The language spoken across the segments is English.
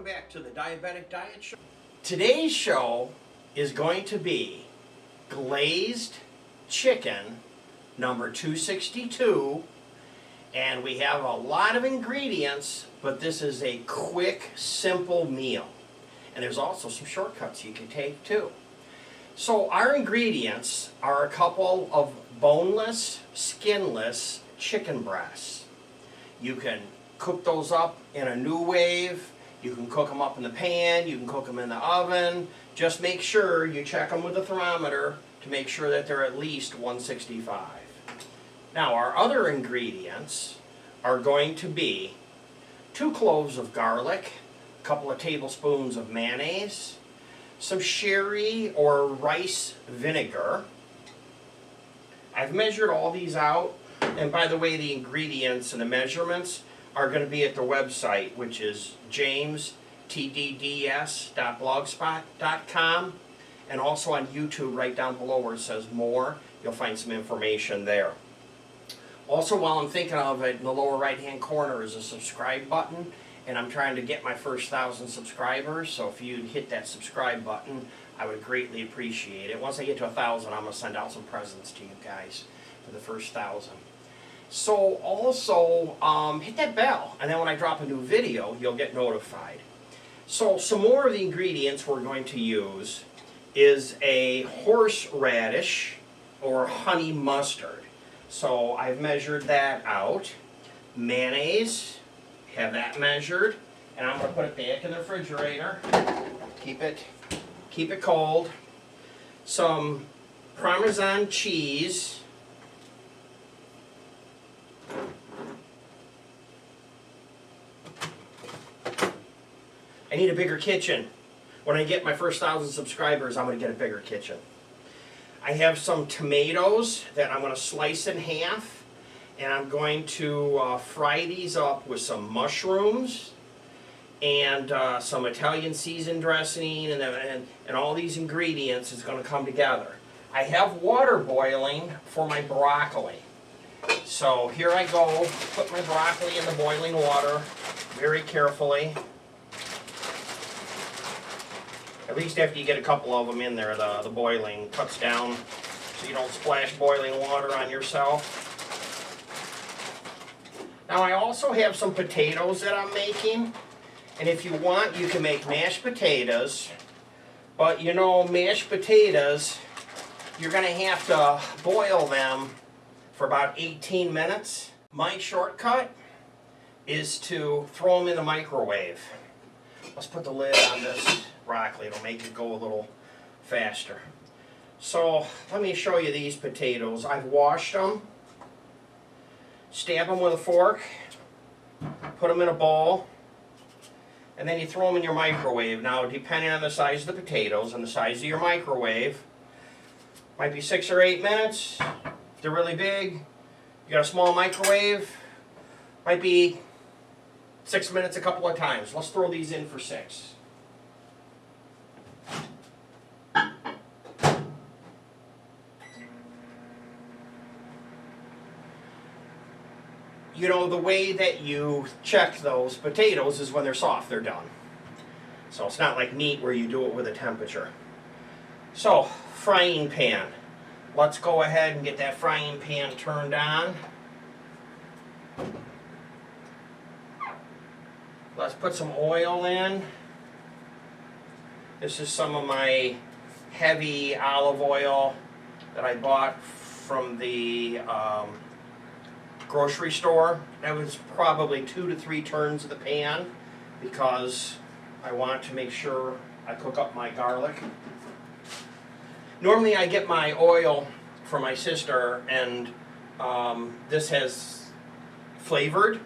back to the Diabetic Diet Show. Today's show is going to be glazed chicken number 262, and we have a lot of ingredients, but this is a quick, simple meal. And there's also some shortcuts you can take too. So our ingredients are a couple of boneless, skinless chicken breasts. You can cook those up in a new wave. You can cook them up in the pan. You can cook them in the oven. Just make sure you check them with a thermometer to make sure that they're at least 165. Now our other ingredients are going to be 2 cloves of garlic, a couple of tablespoons of mayonnaise, some sherry or rice vinegar. I've measured all these out, and by the way, the ingredients and the measurements are going to be at the website, which is jamestdds.blogspot.com, and also on YouTube right down below where it says more, you'll find some information there. Also, while I'm thinking of it, in the lower right hand corner is a subscribe button, and I'm trying to get my first 1,000 subscribers, so if you'd hit that subscribe button, I would greatly appreciate it. Once I get to 1,000, I'm going to send out some presents to you guys for the first 1,000. So also, hit that bell, and then when I drop a new video, you'll get notified. So some more of the ingredients we're going to use is a horseradish or honey mustard. So I've measured that out. Mayonnaise, have that measured, and I'm going to put it back in the refrigerator. Keep it cold. Some Parmesan cheese. I need a bigger kitchen. When I get my first 1,000 subscribers, I'm going to get a bigger kitchen. I have some tomatoes that I'm going to slice in half, and I'm going to fry these up with some mushrooms and some Italian seasoned dressing, and all these ingredients is going to come together. I have water boiling for my broccoli. So here I go, put my broccoli in the boiling water very carefully. At least after you get a couple of them in there, the boiling cuts down so you don't splash boiling water on yourself. Now I also have some potatoes that I'm making, and if you want you can make mashed potatoes, but you know, mashed potatoes, you're going to have to boil them for about 18 minutes. My shortcut is to throw them in the microwave. Let's put the lid on this broccoli. It'll make it go a little faster. So let me show you these potatoes. I've washed them. Stab them with a fork. Put them in a bowl. And then you throw them in your microwave. Now, depending on the size of the potatoes and the size of your microwave, might be 6 or 8 minutes. If they're really big, you got a small microwave, might be 6 minutes a couple of times. Let's throw these in for 6. You know, the way that you check those potatoes is when they're soft, they're done. So it's not like meat where you do it with a temperature. So, frying pan. Let's go ahead and get that frying pan turned on. Let's put some oil in. This is some of my heavy olive oil that I bought from the grocery store. That was probably 2 to 3 turns of the pan because I want to make sure I cook up my garlic. Normally I get my oil from my sister, and this has flavored.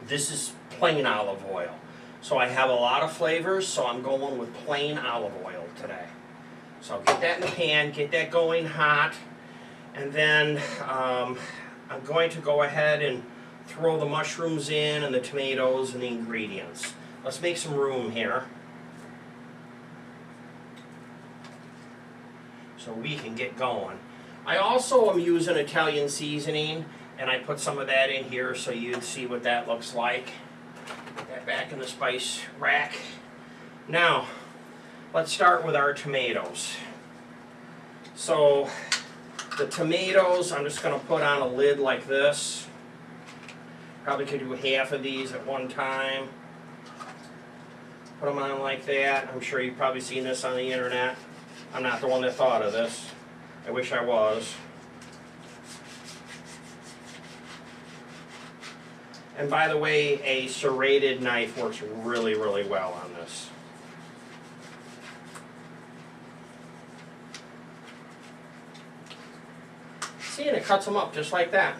This is plain olive oil. So I have a lot of flavors, so I'm going with plain olive oil today. So get that in the pan, get that going hot, and then I'm going to go ahead and throw the mushrooms in and the tomatoes and the ingredients. Let's make some room here so we can get going. I also am using Italian seasoning, and I put some of that in here so you'd see what that looks like. Put that back in the spice rack. Now, let's start with our tomatoes. So, the tomatoes, I'm just going to put on a lid like this. Probably could do half of these at one time. Put them on like that. I'm sure you've probably seen this on the internet. I'm not the one that thought of this. I wish I was. And by the way, a serrated knife works really, really well on this. See, and it cuts them up just like that.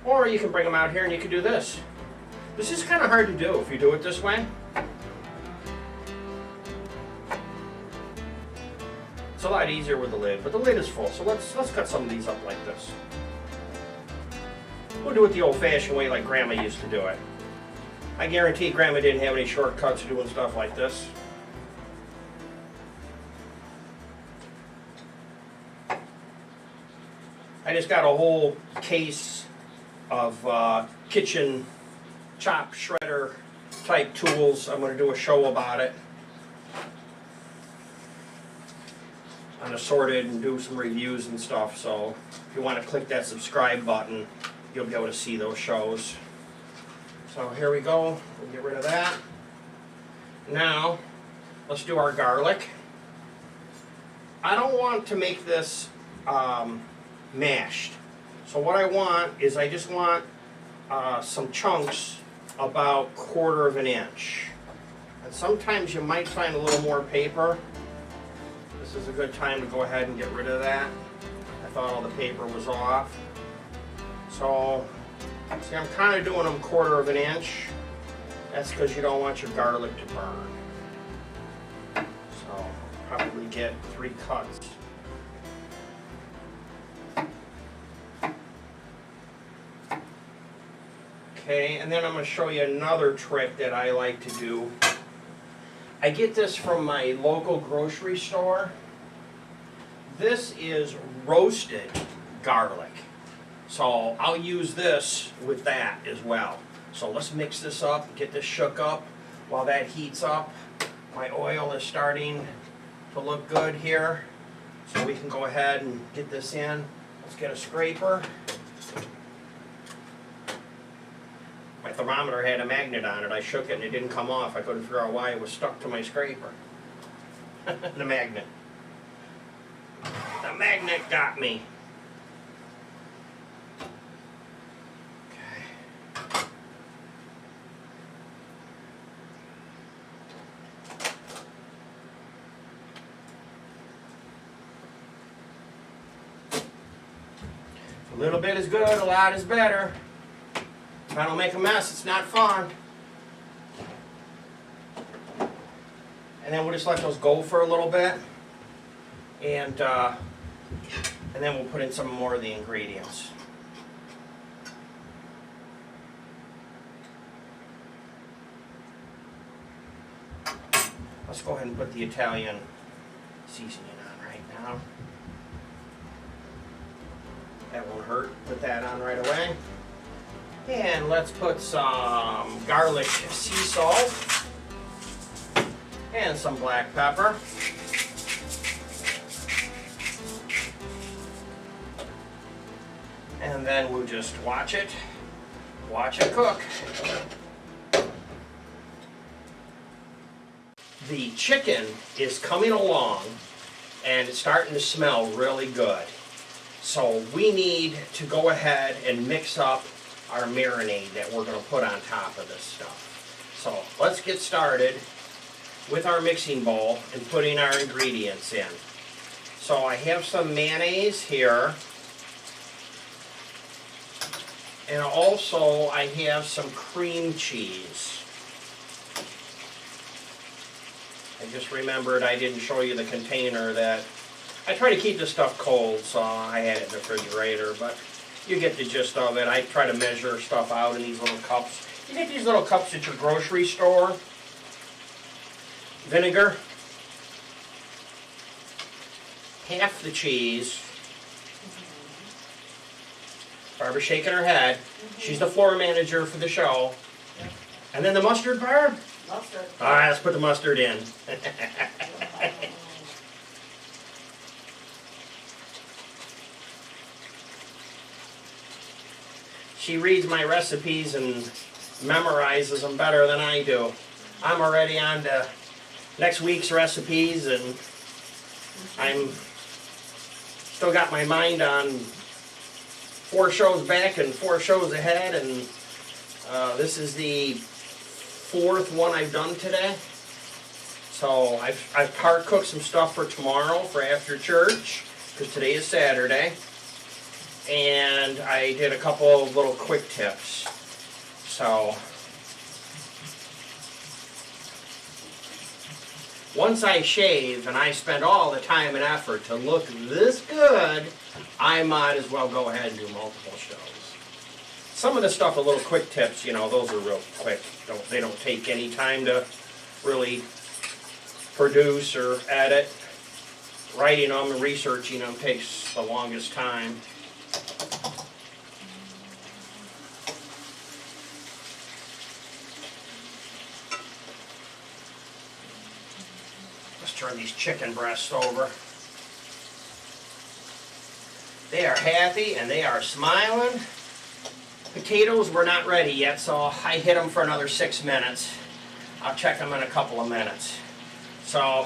Or you can bring them out here and you can do this. This is kind of hard to do if you do it this way. It's a lot easier with the lid, but the lid is full, so let's cut some of these up like this. We'll do it the old-fashioned way like Grandma used to do it. I guarantee Grandma didn't have any shortcuts doing stuff like this. I just got a whole case of kitchen chop shredder type tools. I'm going to do a show about it. On Assorted and do some reviews and stuff, so if you want to click that subscribe button, you'll be able to see those shows. So here we go. We'll get rid of that. Now, let's do our garlic. I don't want to make this mashed. So what I want is I just want some chunks about 1/4 of an inch. And sometimes you might find a little more paper. This is a good time to go ahead and get rid of that. I thought all the paper was off. So, see, I'm kind of doing them 1/4 of an inch. That's because you don't want your garlic to burn. So, probably get 3 cuts. Okay, and then I'm going to show you another trick that I like to do. I get this from my local grocery store. This is roasted garlic. So I'll use this with that as well. So let's mix this up, get this shook up. While that heats up, my oil is starting to look good here. So we can go ahead and get this in. Let's get a scraper. My thermometer had a magnet on it. I shook it and it didn't come off. I couldn't figure out why it was stuck to my scraper. The magnet. The magnet got me. Okay. A little bit is good, a lot is better. If I don't make a mess, it's not fun. And then we'll just let those go for a little bit. And then we'll put in some more of the ingredients. Let's go ahead and put the Italian seasoning on right now. That won't hurt. Put that on right away. And let's put some garlic sea salt and some black pepper. And then we'll just watch it cook. The chicken is coming along and it's starting to smell really good. So we need to go ahead and mix up our marinade that we're going to put on top of this stuff. So let's get started with our mixing bowl and putting our ingredients in. So I have some mayonnaise here, and also I have some cream cheese. I just remembered I didn't show you the container that I try to keep this stuff cold, so I had it in the refrigerator, but you get the gist of it. I try to measure stuff out in these little cups. You get these little cups at your grocery store. Vinegar. Half the cheese. Barbara's shaking her head. She's the floor manager for the show. And then the mustard, Barb? Mustard. All right, let's put the mustard in. She reads my recipes and memorizes them better than I do. I'm already on to next week's recipes, and I'm still got my mind on 4 shows back and 4 shows ahead, and this is the 4th one I've done today. So I've part cooked some stuff for tomorrow for after church, because today is Saturday. And I did a couple of little quick tips. So once I shave and I spend all the time and effort to look this good, I might as well go ahead and do multiple shows. Some of the stuff, a little quick tips, you know, those are real quick. They don't take any time to really produce or edit. Writing them and researching them takes the longest time. Let's turn these chicken breasts over. They are happy and they are smiling. Potatoes were not ready yet, so I hit them for another 6 minutes. I'll check them in a couple of minutes. So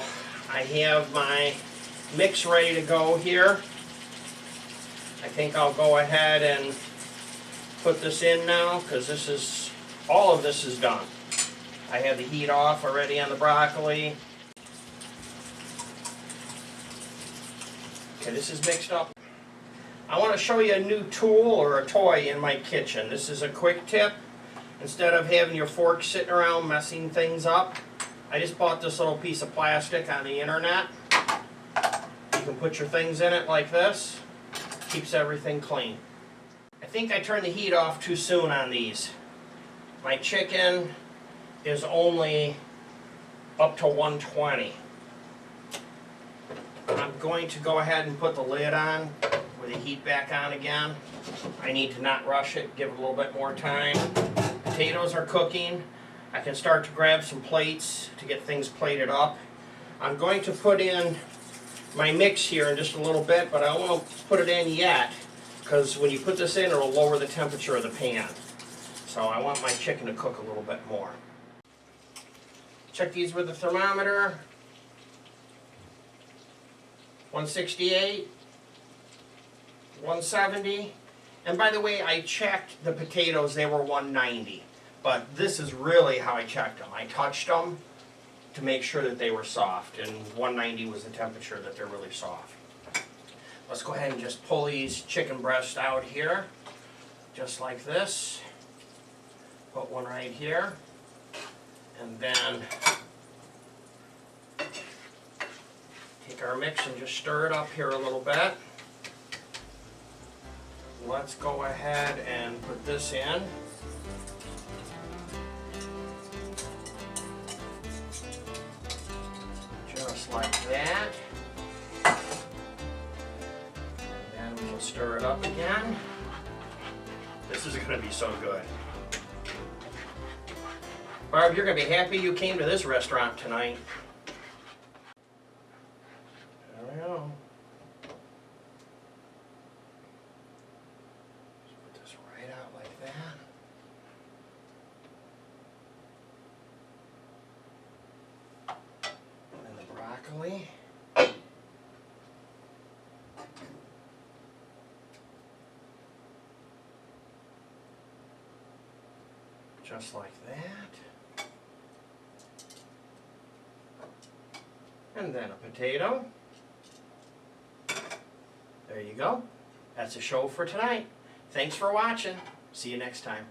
I have my mix ready to go here. I think I'll go ahead and put this in now, because this is, all of this is done. I have the heat off already on the broccoli. Okay, this is mixed up. I want to show you a new tool or a toy in my kitchen. This is a quick tip. Instead of having your fork sitting around messing things up, I just bought this little piece of plastic on the internet. You can put your things in it like this. Keeps everything clean. I think I turned the heat off too soon on these. My chicken is only up to 120. I'm going to go ahead and put the lid on with the heat back on again. I need to not rush it, give it a little bit more time. Potatoes are cooking. I can start to grab some plates to get things plated up. I'm going to put in my mix here in just a little bit, but I won't put it in yet, because when you put this in, it'll lower the temperature of the pan. So I want my chicken to cook a little bit more. Check these with the thermometer. 168, 170, and by the way, I checked the potatoes, they were 190, but this is really how I checked them. I touched them to make sure that they were soft, and 190 was the temperature that they're really soft. Let's go ahead and just pull these chicken breasts out here, just like this. Put one right here, and then take our mix and just stir it up here a little bit. Let's go ahead and put this in. Just like that. And then we'll stir it up again. This is going to be so good. Barb, you're going to be happy you came to this restaurant tonight. There we go. Just put this right out like that. And then the broccoli. Just like that. And then a potato. There you go. That's a show for tonight. Thanks for watching. See you next time.